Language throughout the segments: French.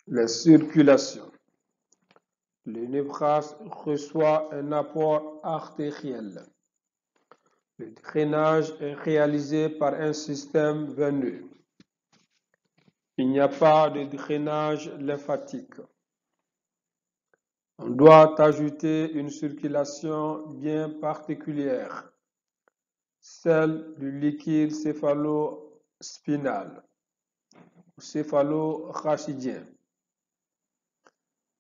Les circulations. Le névras reçoit un apport artériel. Le drainage est réalisé par un système veineux. Il n'y a pas de drainage lymphatique. On doit ajouter une circulation bien particulière, celle du liquide céphalo-spinal ou céphalo-rachidien.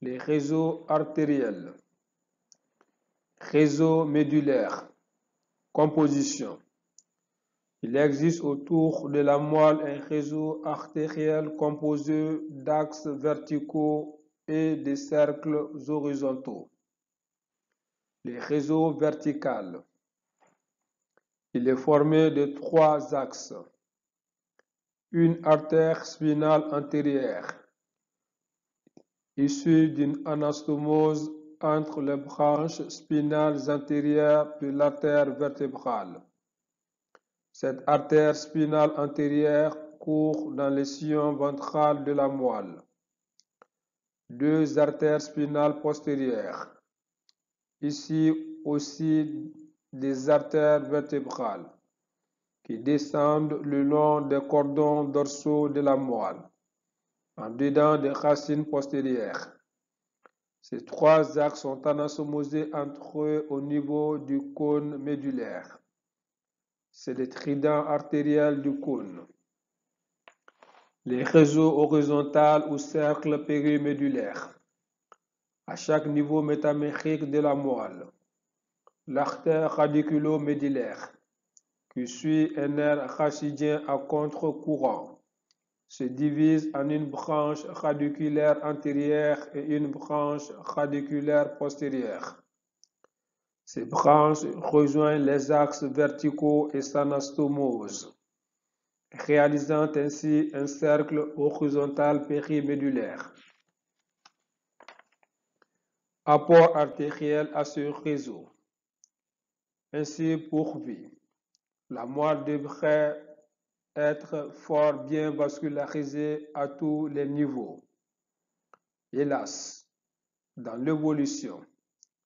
Les réseaux artériels, réseau médulaire, composition. Il existe autour de la moelle un réseau artériel composé d'axes verticaux et de cercles horizontaux. Les réseaux verticaux. Il est formé de 3 axes. Une artère spinale antérieure, issue d'une anastomose entre les branches spinales antérieures de l'artère vertébrale. Cette artère spinale antérieure court dans le sillon ventral de la moelle. 2 artères spinales postérieures. Ici aussi des artères vertébrales qui descendent le long des cordons dorsaux de la moelle, en dedans des racines postérieures. Ces 3 axes sont anastomosés entre eux au niveau du cône médulaire. C'est le trident artériel du cône. Les réseaux horizontaux ou cercles périmédulaires. À chaque niveau métamérique de la moelle. L'artère radiculo-médullaire, qui suit un nerf rachidien à contre-courant, se divise en une branche radiculaire antérieure et une branche radiculaire postérieure. Ces branches rejoignent les axes verticaux et s'anastomosent, réalisant ainsi un cercle horizontal périmédulaire. Apport artériel à ce réseau. Ainsi pourvu, la moelle devrait être fort bien vascularisée à tous les niveaux. Hélas, dans l'évolution,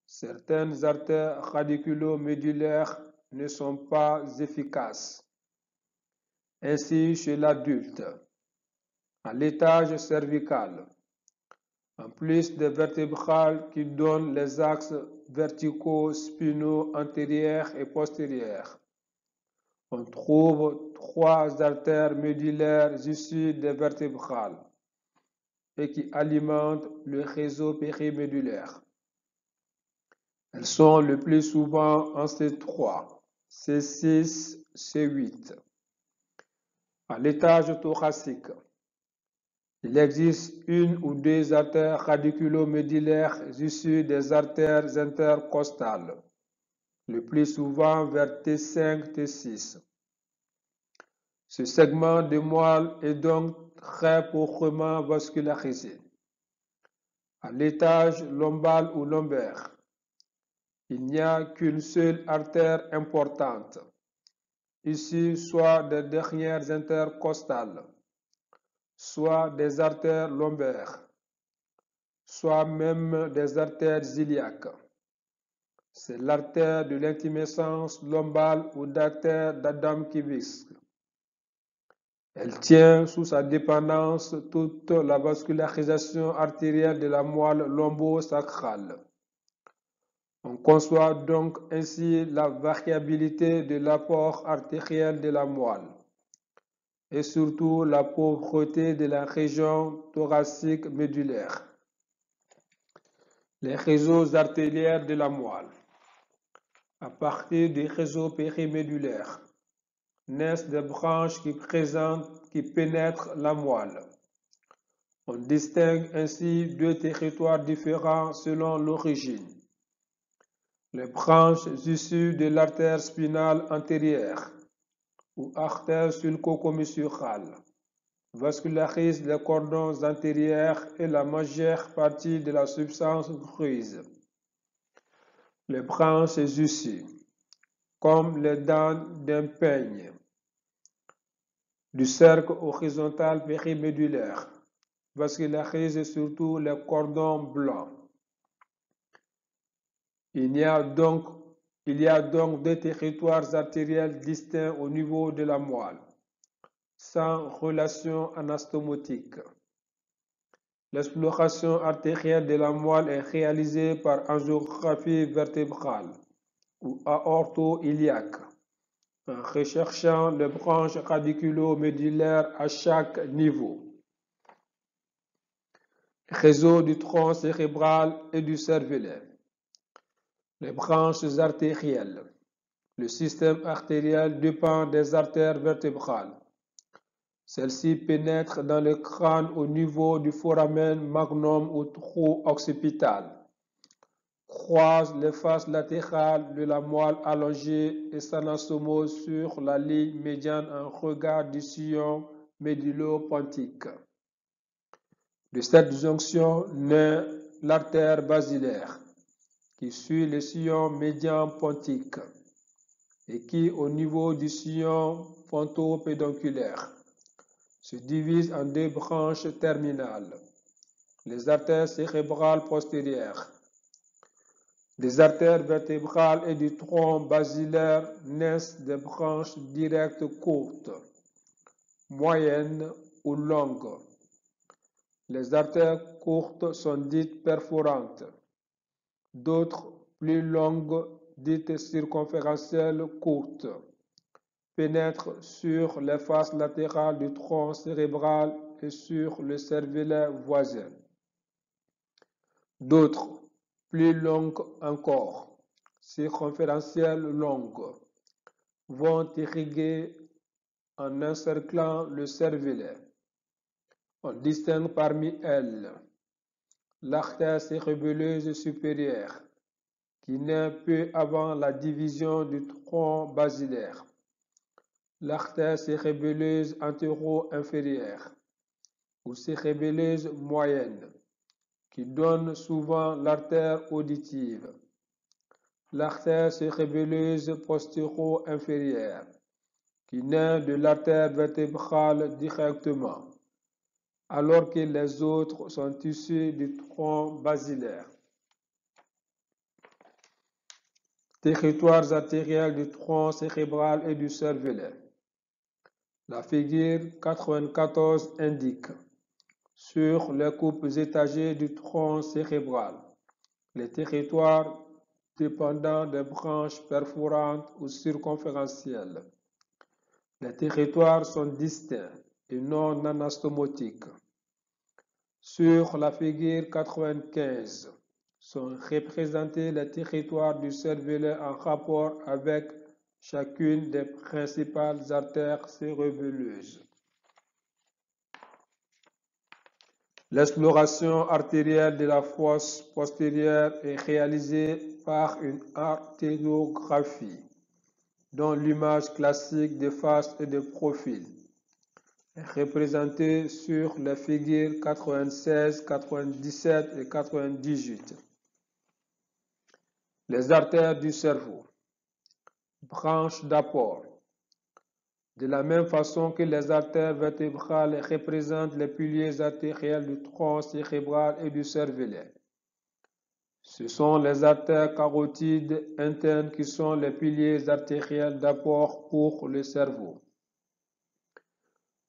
certaines artères radiculo-médulaires ne sont pas efficaces. Ainsi, chez l'adulte, à l'étage cervical, en plus des vertébrales qui donnent les axes verticaux spinaux antérieurs et postérieurs, on trouve 3 artères médulaires issues des vertébrales et qui alimentent le réseau périmédulaire. Elles sont le plus souvent en C3, C6, C8. À l'étage thoracique, il existe 1 ou 2 artères radiculo-médulaires issues des artères intercostales, le plus souvent vers T5, T6. Ce segment de moelle est donc très pauvrement vascularisé. À l'étage lombal ou lombaire, il n'y a qu'une seule artère importante, issue soit des dernières intercostales, soit des artères lombaires, soit même des artères iliaques. C'est l'artère de l'intumescence lombale ou d'artère d'Adam-Kivisk. Elle tient sous sa dépendance toute la vascularisation artérielle de la moelle lombo-sacrale. On conçoit donc ainsi la variabilité de l'apport artériel de la moelle et surtout la pauvreté de la région thoracique médulaire. Les réseaux artériels de la moelle. À partir des réseaux périmédulaires, naissent des branches qui pénètrent la moelle. On distingue ainsi 2 territoires différents selon l'origine. Les branches issues de l'artère spinale antérieure ou artère sulco-commissurale vascularisent les cordons antérieurs et la majeure partie de la substance grise. Les branches issues, comme les dents d'un peigne, du cercle horizontal périmédulaire vascularise surtout les cordons blancs. Il y a donc deux territoires artériels distincts au niveau de la moelle, sans relation anastomotique. L'exploration artérielle de la moelle est réalisée par angiographie vertébrale ou aorto-iliaque, en recherchant les branches radiculo-médullaires à chaque niveau. Réseau du tronc cérébral et du cervelet. Les branches artérielles. Le système artériel dépend des artères vertébrales. Celles-ci pénètrent dans le crâne au niveau du foramen magnum ou trou occipital, croisent les faces latérales de la moelle allongée et s'anastomosent sur la ligne médiane en regard du sillon médullo-pontique. De cette jonction naît l'artère basilaire, qui suit le sillon médian pontique et qui, au niveau du sillon ponto-pédonculaire, se divise en deux branches terminales, les artères cérébrales postérieures. Des artères vertébrales et du tronc basilaire naissent des branches directes courtes, moyennes ou longues. Les artères courtes sont dites perforantes. D'autres, plus longues, dites circonférentielles courtes, pénètrent sur les faces latérales du tronc cérébral et sur le cervelet voisin. D'autres, plus longues encore, circonférentielles longues, vont irriguer en encerclant le cervelet. On distingue parmi elles l'artère cérébelleuse supérieure, qui naît peu avant la division du tronc basilaire, l'artère cérébelleuse antéro-inférieure ou cérébelleuse moyenne, qui donne souvent l'artère auditive, l'artère cérébelleuse postéro-inférieure, qui naît de l'artère vertébrale directement, alors que les autres sont issus du tronc basilaire. Territoires artériels du tronc cérébral et du cervelet. La figure 94 indique, sur les coupes étagées du tronc cérébral, les territoires dépendant des branches perforantes ou circonférentielles. Les territoires sont distincts et non anastomotiques. Sur la figure 95 sont représentés les territoires du cervelet en rapport avec chacune des principales artères cérébelleuses. L'exploration artérielle de la fosse postérieure est réalisée par une artériographie, dont l'image classique de face et de profil est représentée sur les figures 96, 97 et 98. Les artères du cerveau. Branches d'apport. De la même façon que les artères vertébrales représentent les piliers artériels du tronc cérébral et du cervelet, ce sont les artères carotides internes qui sont les piliers artériels d'apport pour le cerveau.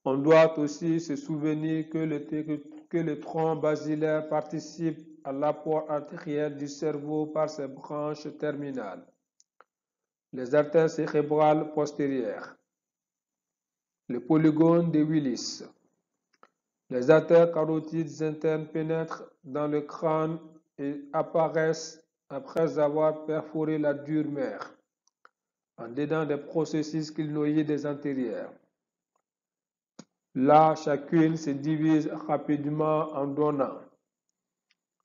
On doit aussi se souvenir que le tronc basilaire participe à l'apport artériel du cerveau par ses branches terminales, les artères cérébrales postérieures. Le polygone de Willis. Les artères carotides internes pénètrent dans le crâne et apparaissent après avoir perforé la dure mère, en dedans des processus clinoïdes antérieurs. Là, chacune se divise rapidement en donnant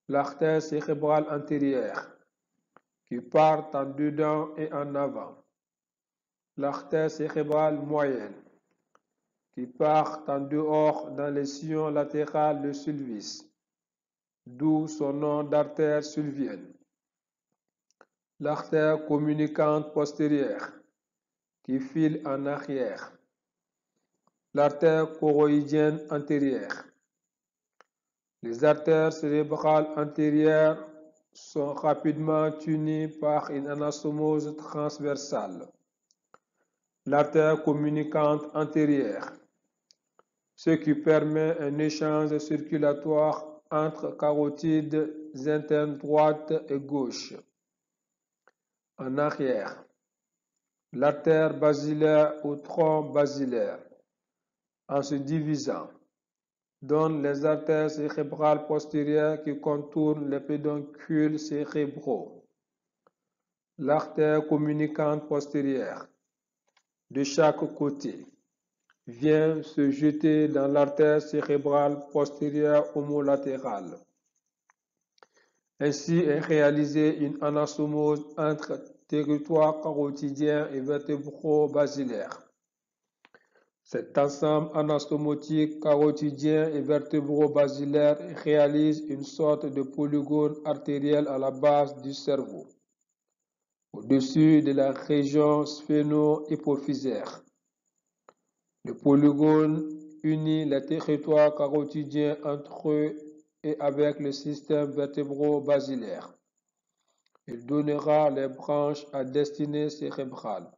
l'artère cérébrale antérieure, qui part en dedans et en avant, l'artère cérébrale moyenne, qui part en dehors dans les sillons latéral de Sylvis, d'où son nom d'artère sylvienne. L'artère communicante postérieure, qui file en arrière. L'artère choroïdienne antérieure. Les artères cérébrales antérieures sont rapidement unies par une anastomose transversale. L'artère communicante antérieure, ce qui permet un échange circulatoire entre carotides internes droite et gauche. En arrière, l'artère basilaire ou tronc basilaire, en se divisant, donne les artères cérébrales postérieures qui contournent les pédoncules cérébraux. L'artère communicante postérieure, de chaque côté, vient se jeter dans l'artère cérébrale postérieure homolatérale. Ainsi est réalisée une anastomose entre territoire carotidien et vertébro-basilaire. Cet ensemble anastomotique carotidien et vertébro-basilaire réalise une sorte de polygone artériel à la base du cerveau, au-dessus de la région sphéno-hypophysaire. Le polygone unit les territoires carotidiens entre eux et avec le système vertébro-basilaire. Il donnera les branches à destinée cérébrale.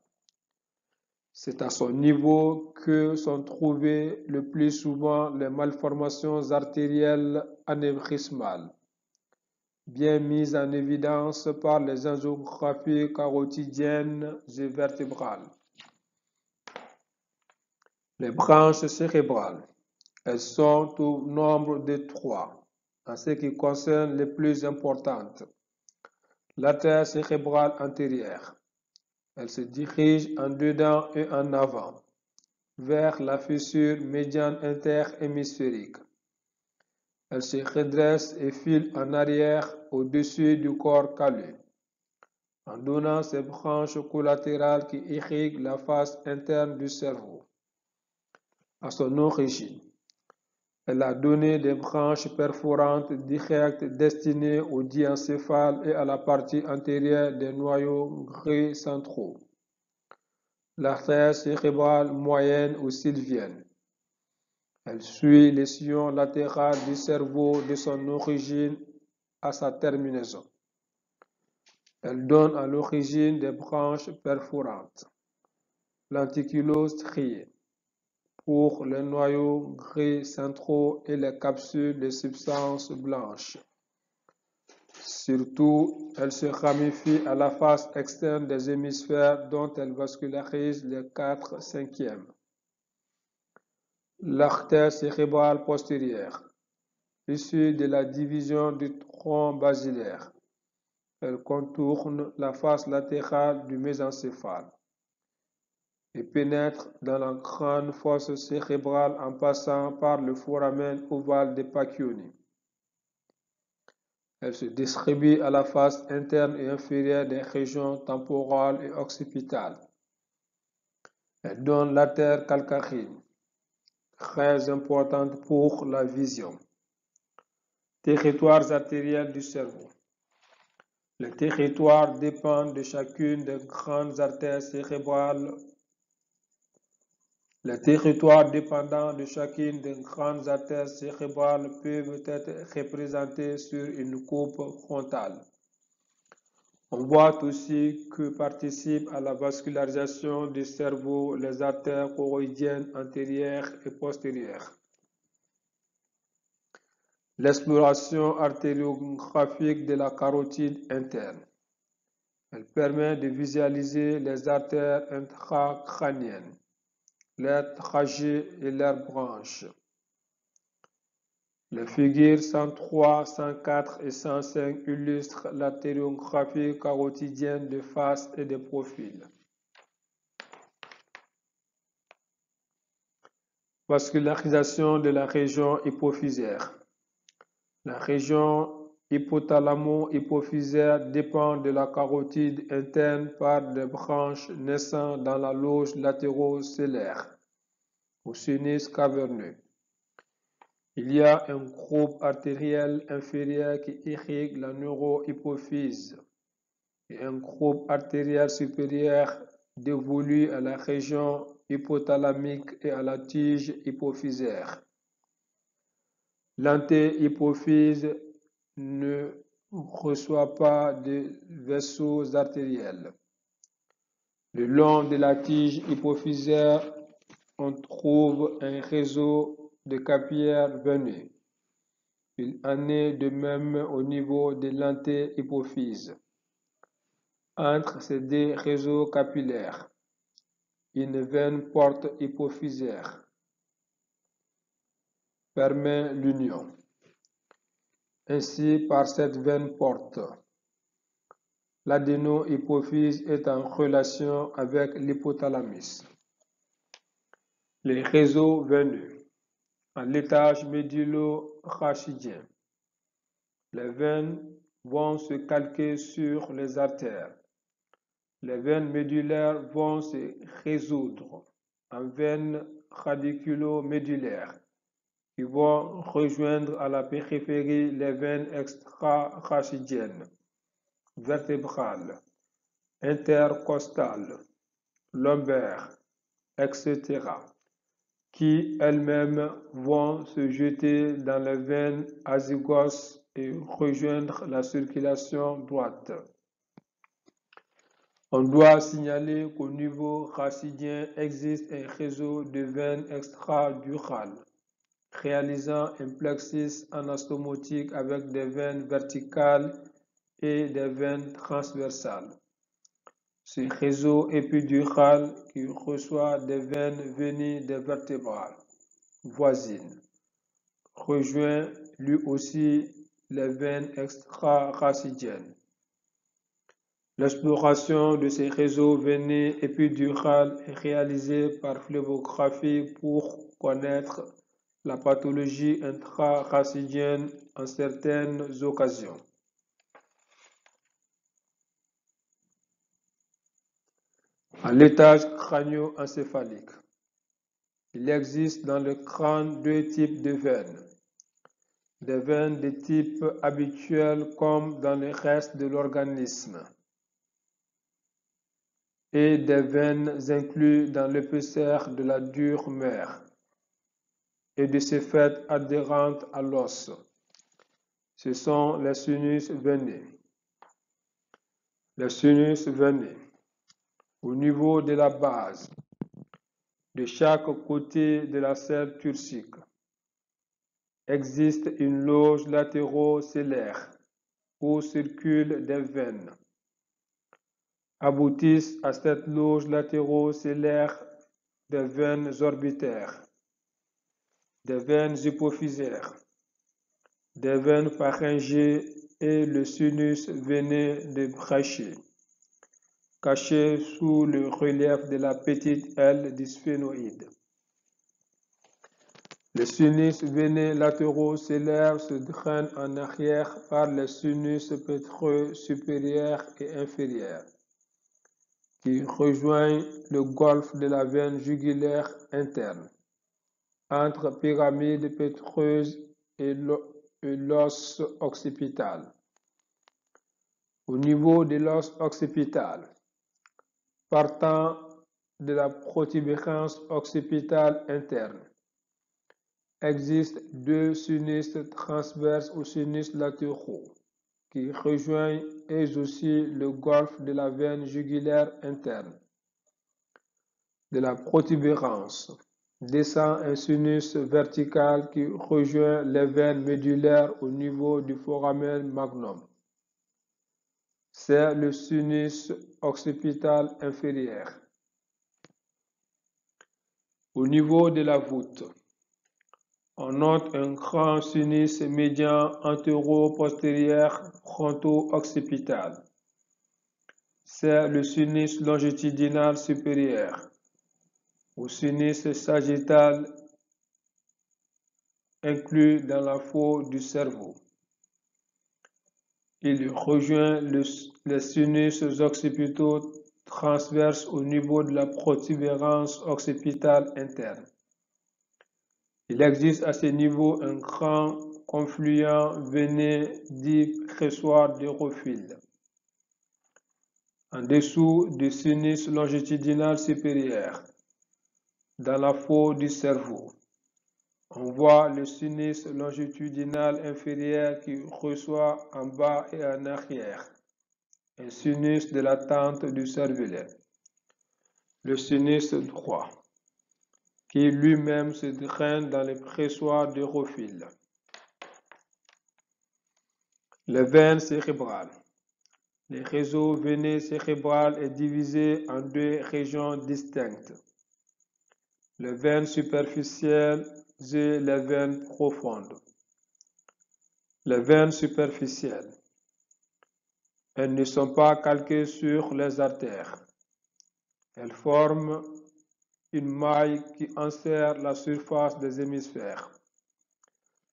C'est à son niveau que sont trouvées le plus souvent les malformations artérielles anévrismales, bien mises en évidence par les angiographies carotidiennes et vertébrales. Les branches cérébrales, elles sont au nombre de 3, en ce qui concerne les plus importantes. L'artère cérébrale antérieure, elle se dirige en dedans et en avant, vers la fissure médiane interhémisphérique. Elle se redresse et file en arrière au-dessus du corps calleux, en donnant ses branches collatérales qui irriguent la face interne du cerveau. À son origine, elle a donné des branches perforantes directes destinées au diencéphale et à la partie antérieure des noyaux gris centraux. L'artère cérébrale moyenne ou sylvienne. Elle suit les sillons latéraux du cerveau de son origine à sa terminaison. Elle donne à l'origine des branches perforantes, lenticulose striées, pour les noyaux gris centraux et les capsules de substance blanche. Surtout, elle se ramifie à la face externe des hémisphères dont elle vascularise les 4/5. L'artère cérébrale postérieure, issue de la division du tronc basilaire. Elle contourne la face latérale du mésencéphale et pénètre dans la grande fosse cérébrale en passant par le foramen ovale de Pacchioni. Elle se distribue à la face interne et inférieure des régions temporales et occipitales. Elle donne l'artère calcarine, très importante pour la vision. Territoires artériels du cerveau. Les territoires dépendent de chacune des grandes artères cérébrales. Les territoires dépendants de chacune des grandes artères cérébrales peuvent être représentés sur une coupe frontale. On voit aussi que participent à la vascularisation du cerveau les artères choroïdiennes antérieures et postérieures. L'exploration artériographique de la carotide interne. Elle permet de visualiser les artères intracrâniennes, leurs trajets et leurs branches. Les figures 103, 104 et 105 illustrent l'artériographie carotidienne de face et de profil. Vascularisation de la région hypophysaire. La région hypothalamo-hypophysaire dépend de la carotide interne par des branches naissant dans la loge latérocélaire, au sinus caverneux. Il y a un groupe artériel inférieur qui irrigue la neurohypophyse et un groupe artériel supérieur dévolu à la région hypothalamique et à la tige hypophysaire. L'antéhypophyse ne reçoit pas de vaisseaux artériels. Le long de la tige hypophysaire, on trouve un réseau de capillaires veineux. Il en est de même au niveau de l'antéhypophyse. Entre ces deux réseaux capillaires, une veine porte hypophysaire permet l'union. Ainsi, par cette veine porte, l'adénohypophyse est en relation avec l'hypothalamus. Les réseaux veineux. À l'étage médullo-rachidien, les veines vont se calquer sur les artères. Les veines médulaires vont se résoudre en veines radiculo-médulaires qui vont rejoindre à la périphérie les veines extra-rachidiennes, vertébrales, intercostales, lombaires, etc., qui elles-mêmes vont se jeter dans les veines azygoses et rejoindre la circulation droite. On doit signaler qu'au niveau rachidien existe un réseau de veines extradurales, réalisant un plexus anastomotique avec des veines verticales et des veines transversales. Ce réseau épidural qui reçoit des veines venues des vertébrales voisines rejoint lui aussi les veines extra-rachidiennes. L'exploration de ces réseaux veineux épiduraux est réalisée par phlébographie pour connaître la pathologie intra-rachidienne en certaines occasions. À l'étage crânio-encéphalique, il existe dans le crâne deux types de veines. Des veines de type habituel comme dans le reste de l'organisme et des veines incluses dans l'épaisseur de la dure mère et de ce fait adhérentes à l'os. Ce sont les sinus veineux. Les sinus veineux, au niveau de la base, de chaque côté de la selle turcique, existe une loge latérocélaire où circulent des veines. Aboutissent à cette loge latérocélaire des veines orbitaires, des veines hypophysaires, des veines pharyngées et le sinus veineux de Brachet, caché sous le relief de la petite aile du sphénoïde. Les sinus veineux latérocélaires se drainent en arrière par les sinus pétreux supérieur et inférieur, qui rejoignent le golfe de la veine jugulaire interne, entre pyramide pétreuse et l'os occipital. Au niveau de l'os occipital, partant de la protubérance occipitale interne, existent deux sinus transverses ou sinus latéraux qui rejoignent eux aussi le golfe de la veine jugulaire interne. De la protubérance descend un sinus vertical qui rejoint les veines médulaires au niveau du foramen magnum. C'est le sinus occipital inférieur. Au niveau de la voûte, on note un grand sinus médian antéro-postérieur fronto-occipital. C'est le sinus longitudinal supérieur, ou sinus sagittal inclus dans la faute du cerveau. Il rejoint les sinus occipitaux transverses au niveau de la protubérance occipitale interne. Il existe à ce niveau un grand confluent veineux dit pressoir d'Hérophile. En dessous du sinus longitudinal supérieur, dans la faute du cerveau, On voit le sinus longitudinal inférieur qui reçoit en bas et en arrière, un sinus de la tente du cervelet. Le sinus droit, qui lui-même se draine dans le pressoir d'Europhile. Les veines cérébrales. Le réseau veineux cérébral est divisé en deux régions distinctes, les veines superficielles et les veines profondes. Les veines superficielles, elles ne sont pas calquées sur les artères. Elles forment une maille qui enserre la surface des hémisphères.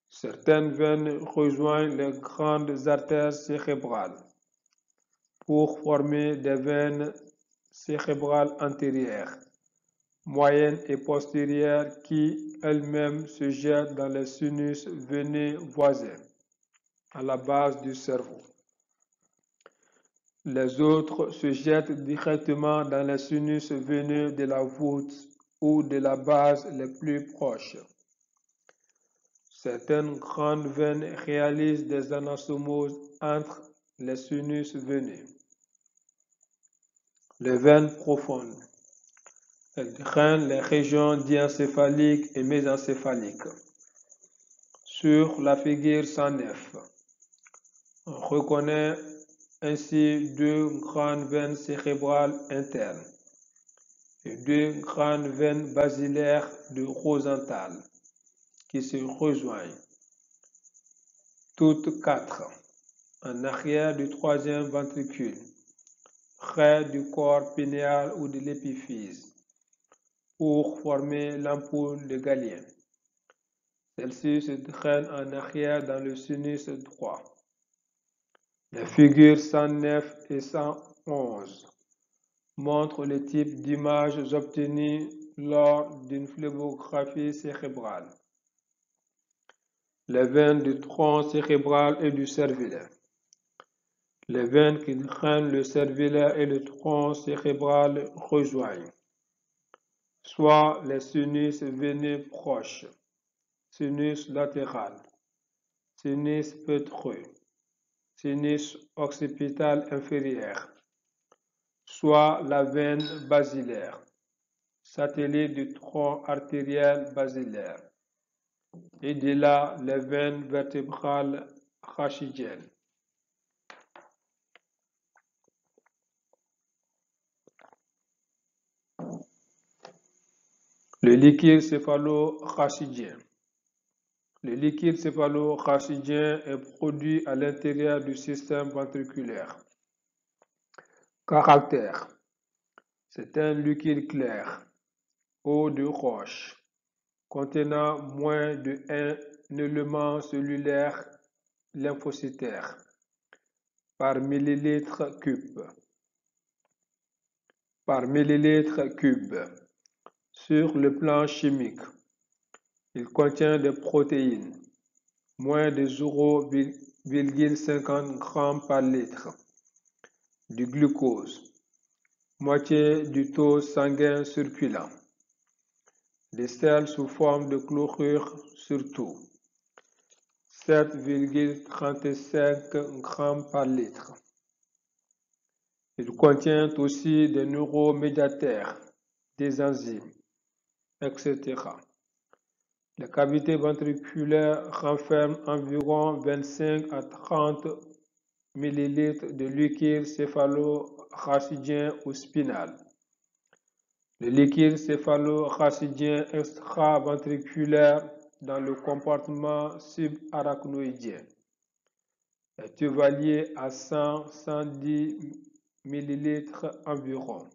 Certaines veines rejoignent les grandes artères cérébrales pour former des veines cérébrales antérieures, moyennes et postérieures qui elles-mêmes se jettent dans les sinus veineux voisins, à la base du cerveau. Les autres se jettent directement dans les sinus veineux de la voûte ou de la base les plus proches. Certaines grandes veines réalisent des anastomoses entre les sinus veineux. Les veines profondes, elles drainent les régions diencéphaliques et mésencéphaliques. Sur la figure 109, on reconnaît ainsi deux grandes veines cérébrales internes et deux grandes veines basilaires de horizontales qui se rejoignent, toutes quatre, en arrière du troisième ventricule, près du corps pinéal ou de l'épiphyse, pour former l'ampoule de Galien. Celle-ci se draine en arrière dans le sinus droit. Les figures 109 et 111 montrent le type d'images obtenues lors d'une phlébographie cérébrale. Les veines du tronc cérébral et du cervelet. Les veines qui drainent le cervelet et le tronc cérébral rejoignent soit les sinus veineux proches, sinus latéral, sinus pétreux, sinus occipital inférieur, soit la veine basilaire, satellite du tronc artériel basilaire, et de là les veines vertébrales rachidiennes. Le liquide céphalo-rachidien. Le liquide céphalo-rachidien est produit à l'intérieur du système ventriculaire. Caractère. C'est un liquide clair, eau de roche, contenant moins d'un élément cellulaire lymphocytaire par millilitre cube. Sur le plan chimique, il contient des protéines, moins de 0,50 g par litre, du glucose, moitié du taux sanguin circulant, des sels sous forme de chlorure surtout, 7,35 g par litre. Il contient aussi des neuromédiateurs, des enzymes, etc. La cavité ventriculaire renferme environ 25 à 30 ml de liquide céphalo-rachidien ou spinal. Le liquide céphalo-rachidien extraventriculaire dans le compartiment subarachnoïdien est évalué à 100-110 ml environ.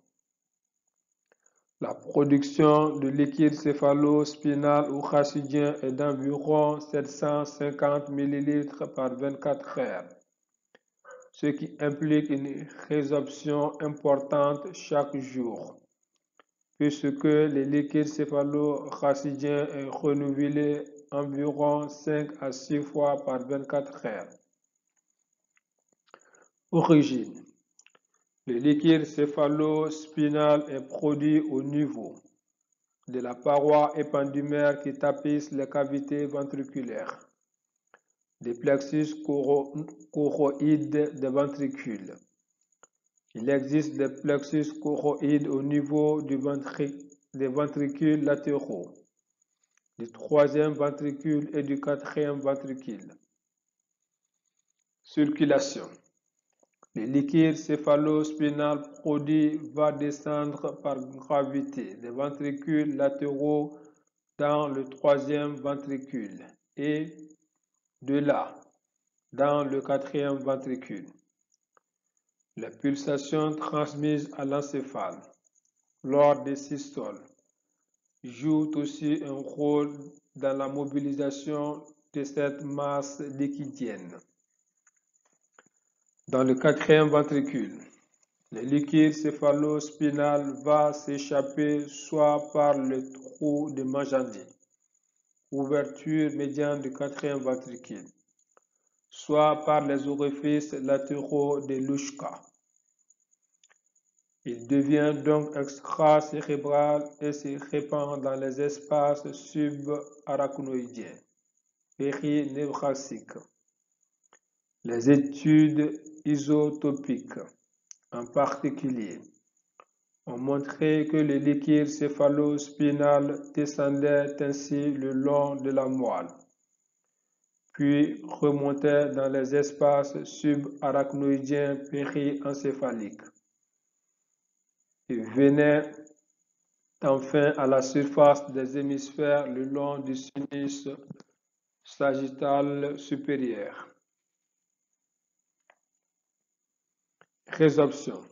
La production de liquide céphalo-spinal ou rachidien est d'environ 750 ml par 24 heures, ce qui implique une résorption importante chaque jour, puisque le liquide céphalo-rachidien est renouvelé environ 5 à 6 fois par 24 heures. Origine. Le liquide céphalo-spinal est produit au niveau de la paroi épendymère qui tapisse les cavités ventriculaires, des plexus choroïdes des ventricules. Il existe des plexus choroïdes au niveau des ventricules latéraux, du troisième ventricule et du quatrième ventricule. Circulation. Le liquide céphalo-spinal produit va descendre par gravité des ventricules latéraux dans le troisième ventricule et de là dans le quatrième ventricule. Les pulsations transmises à l'encéphale lors des systoles jouent aussi un rôle dans la mobilisation de cette masse liquidienne. Dans le quatrième ventricule, le liquide céphalo-spinal va s'échapper soit par le trou de Manjandi, ouverture médiane du quatrième ventricule, soit par les orifices latéraux de Luschka. Il devient donc extracérébral et se répand dans les espaces subarachnoïdiens, périnévralgiques. Les études isotopiques, en particulier, ont montré que le liquide céphalo-spinal descendait ainsi le long de la moelle, puis remontait dans les espaces subarachnoïdiens périencéphaliques et venait enfin à la surface des hémisphères le long du sinus sagittal supérieur. Résorption.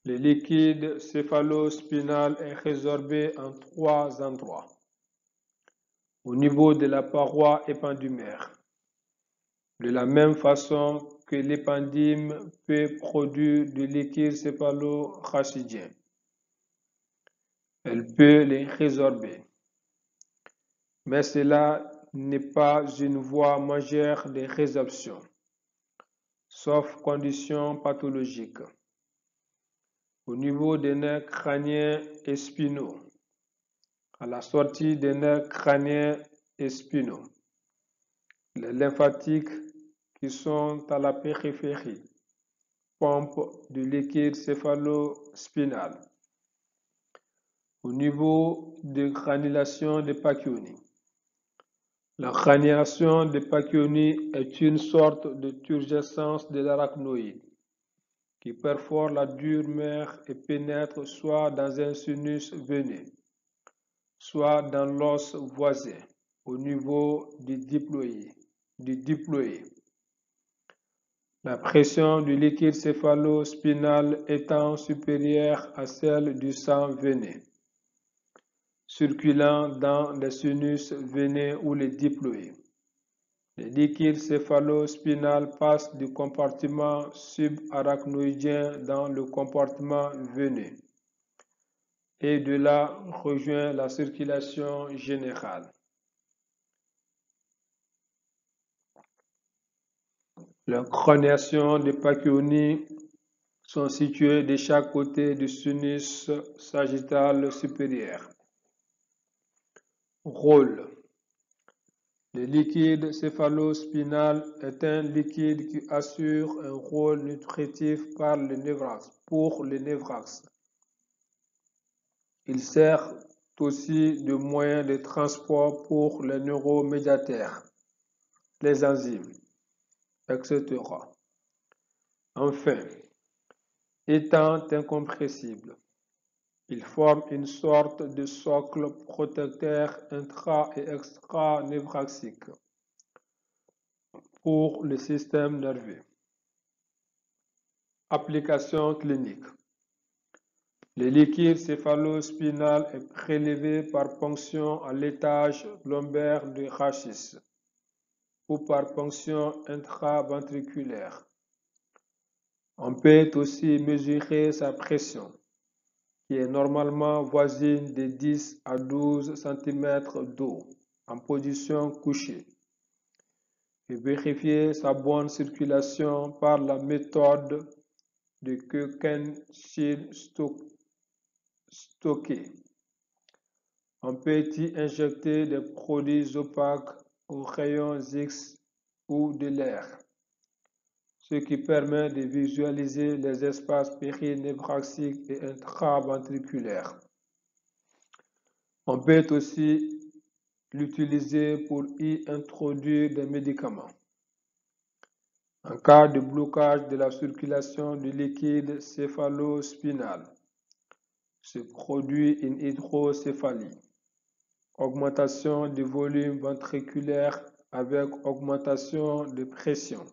Le liquide céphalo-spinal est résorbé en 3 endroits. Au niveau de la paroi épendymaire, de la même façon que l'épendyme peut produire du liquide céphalo-rachidien, elle peut les résorber. Mais cela n'est pas une voie majeure de résorption, sauf conditions pathologiques. Au niveau des nerfs crâniens et spinaux, à la sortie des nerfs crâniens et spinaux, les lymphatiques qui sont à la périphérie pompent du liquide céphalo-spinal. Au niveau de granulation de Pacchioni, la granulation de Pacchioni est une sorte de turgescence de l'arachnoïde qui perfore la dure mère et pénètre soit dans un sinus veineux, soit dans l'os voisin, au niveau du diploïde. La pression du liquide céphalo-spinal étant supérieure à celle du sang veineux, circulant dans les sinus veineux ou les diploïdes. Le liquide céphalo-spinal passe du compartiment subarachnoïdien dans le compartiment veineux et de là rejoint la circulation générale. Les cranulations de Pacchioni sont situées de chaque côté du sinus sagittal supérieur. Rôle. Le liquide céphalo-spinal est un liquide qui assure un rôle nutritif pour le névrax. Il sert aussi de moyen de transport pour les neuromédiateurs, les enzymes, etc. Enfin, étant incompressible, il forme une sorte de socle protecteur intra- et extra-névraxique pour le système nerveux. Application clinique. Le liquide céphalo-spinal est prélevé par ponction à l'étage lombaire du rachis ou par ponction intraventriculaire. On peut aussi mesurer sa pression, qui est normalement voisine de 10 à 12 cm d'eau en position couchée, et vérifier sa bonne circulation par la méthode de Koeken-Shil-Stocké. On peut y injecter des produits opaques aux rayons X ou de l'air, ce qui permet de visualiser les espaces périnévraxiques et intraventriculaires. On peut aussi l'utiliser pour y introduire des médicaments. En cas de blocage de la circulation du liquide céphalospinal, se produit une hydrocéphalie, augmentation du volume ventriculaire avec augmentation de pression.